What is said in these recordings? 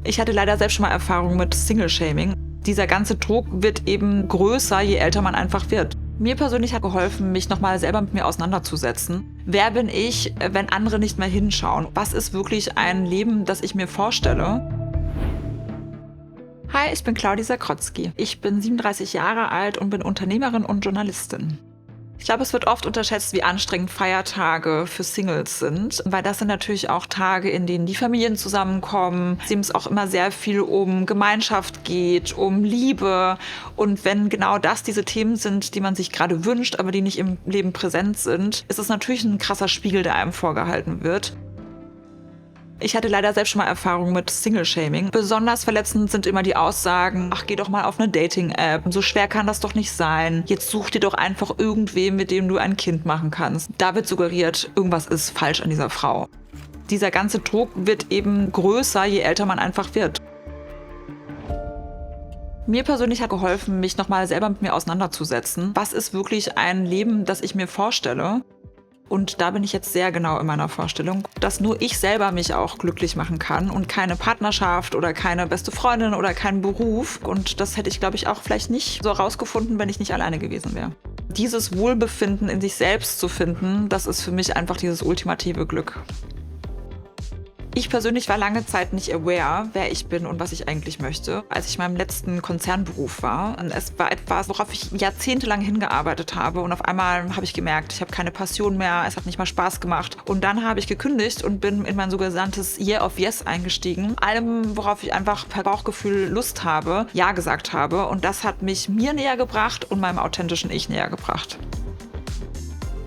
Ich hatte leider selbst schon mal Erfahrung mit Single-Shaming. Dieser ganze Druck wird eben größer, je älter man einfach wird. Mir persönlich hat geholfen, mich nochmal selber mit mir auseinanderzusetzen. Wer bin ich, wenn andere nicht mehr hinschauen? Was ist wirklich ein Leben, das ich mir vorstelle? Hi, ich bin Claudia Sakrotzky. Ich bin 37 Jahre alt und bin Unternehmerin und Journalistin. Ich glaube, es wird oft unterschätzt, wie anstrengend Feiertage für Singles sind, weil das sind natürlich auch Tage, in denen die Familien zusammenkommen, in denen es auch immer sehr viel um Gemeinschaft geht, um Liebe. Und wenn genau das diese Themen sind, die man sich gerade wünscht, aber die nicht im Leben präsent sind, ist es natürlich ein krasser Spiegel, der einem vorgehalten wird. Ich hatte leider selbst schon mal Erfahrung mit Single-Shaming. Besonders verletzend sind immer die Aussagen, ach, geh doch mal auf eine Dating-App, so schwer kann das doch nicht sein. Jetzt such dir doch einfach irgendwen, mit dem du ein Kind machen kannst. Da wird suggeriert, irgendwas ist falsch an dieser Frau. Dieser ganze Druck wird eben größer, je älter man einfach wird. Mir persönlich hat geholfen, mich nochmal selber mit mir auseinanderzusetzen. Was ist wirklich ein Leben, das ich mir vorstelle? Und da bin ich jetzt sehr genau in meiner Vorstellung, dass nur ich selber mich auch glücklich machen kann und keine Partnerschaft oder keine beste Freundin oder keinen Beruf. Und das hätte ich, glaube ich, auch vielleicht nicht so rausgefunden, wenn ich nicht alleine gewesen wäre. Dieses Wohlbefinden in sich selbst zu finden, das ist für mich einfach dieses ultimative Glück. Ich persönlich war lange Zeit nicht aware, wer ich bin und was ich eigentlich möchte, als ich in meinem letzten Konzernberuf war. Und es war etwas, worauf ich jahrzehntelang hingearbeitet habe. Und auf einmal habe ich gemerkt, ich habe keine Passion mehr, es hat nicht mal Spaß gemacht. Und dann habe ich gekündigt und bin in mein sogenanntes Year of Yes eingestiegen. Allem, worauf ich einfach per Bauchgefühl Lust habe, Ja gesagt habe. Und das hat mich mir näher gebracht und meinem authentischen Ich näher gebracht.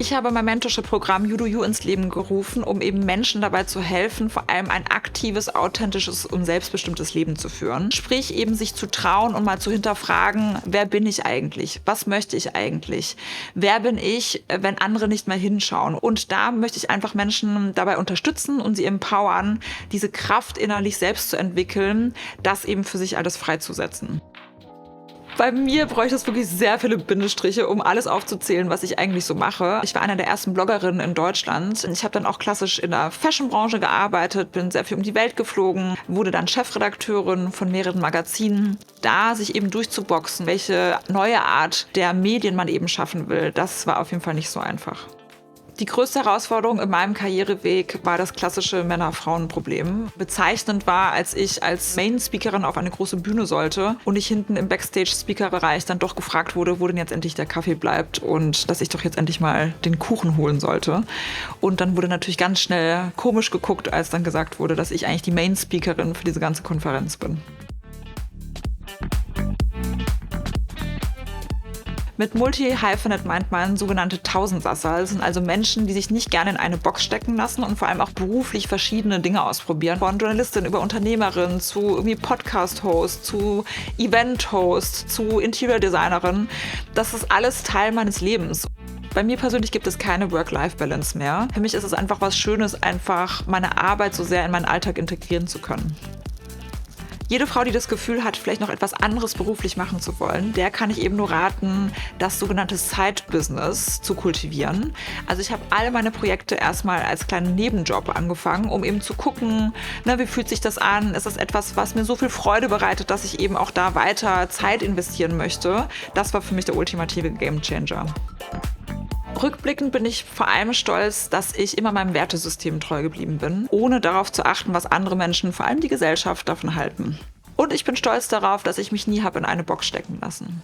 Ich habe mein Mentorship-Programm You Do You ins Leben gerufen, um eben Menschen dabei zu helfen, vor allem ein aktives, authentisches und selbstbestimmtes Leben zu führen. Sprich eben sich zu trauen und mal zu hinterfragen, wer bin ich eigentlich? Was möchte ich eigentlich? Wer bin ich, wenn andere nicht mehr hinschauen? Und da möchte ich einfach Menschen dabei unterstützen und sie empowern, diese Kraft innerlich selbst zu entwickeln, das eben für sich alles freizusetzen. Bei mir bräuchte es wirklich sehr viele Bindestriche, um alles aufzuzählen, was ich eigentlich so mache. Ich war eine der ersten Bloggerinnen in Deutschland. Ich habe dann auch klassisch in der Fashion-Branche gearbeitet, bin sehr viel um die Welt geflogen, wurde dann Chefredakteurin von mehreren Magazinen. Da sich eben durchzuboxen, welche neue Art der Medien man eben schaffen will, das war auf jeden Fall nicht so einfach. Die größte Herausforderung in meinem Karriereweg war das klassische Männer-Frauen-Problem. Bezeichnend war, als ich als Main-Speakerin auf eine große Bühne sollte und ich hinten im Backstage-Speaker-Bereich dann doch gefragt wurde, wo denn jetzt endlich der Kaffee bleibt und dass ich doch jetzt endlich mal den Kuchen holen sollte. Und dann wurde natürlich ganz schnell komisch geguckt, als dann gesagt wurde, dass ich eigentlich die Main-Speakerin für diese ganze Konferenz bin. Mit Multi-Hyphenate meint man sogenannte Tausendsasser. Das sind also Menschen, die sich nicht gerne in eine Box stecken lassen und vor allem auch beruflich verschiedene Dinge ausprobieren. Von Journalistin über Unternehmerin zu irgendwie Podcast-Host, zu Event-Host, zu Interior-Designerin. Das ist alles Teil meines Lebens. Bei mir persönlich gibt es keine Work-Life-Balance mehr. Für mich ist es einfach was Schönes, einfach meine Arbeit so sehr in meinen Alltag integrieren zu können. Jede Frau, die das Gefühl hat, vielleicht noch etwas anderes beruflich machen zu wollen, der kann ich eben nur raten, das sogenannte Side-Business zu kultivieren. Also ich habe alle meine Projekte erstmal als kleinen Nebenjob angefangen, um eben zu gucken, wie fühlt sich das an? Ist das etwas, was mir so viel Freude bereitet, dass ich eben auch da weiter Zeit investieren möchte? Das war für mich der ultimative Gamechanger. Rückblickend bin ich vor allem stolz, dass ich immer meinem Wertesystem treu geblieben bin, ohne darauf zu achten, was andere Menschen, vor allem die Gesellschaft, davon halten. Und ich bin stolz darauf, dass ich mich nie habe in eine Box stecken lassen.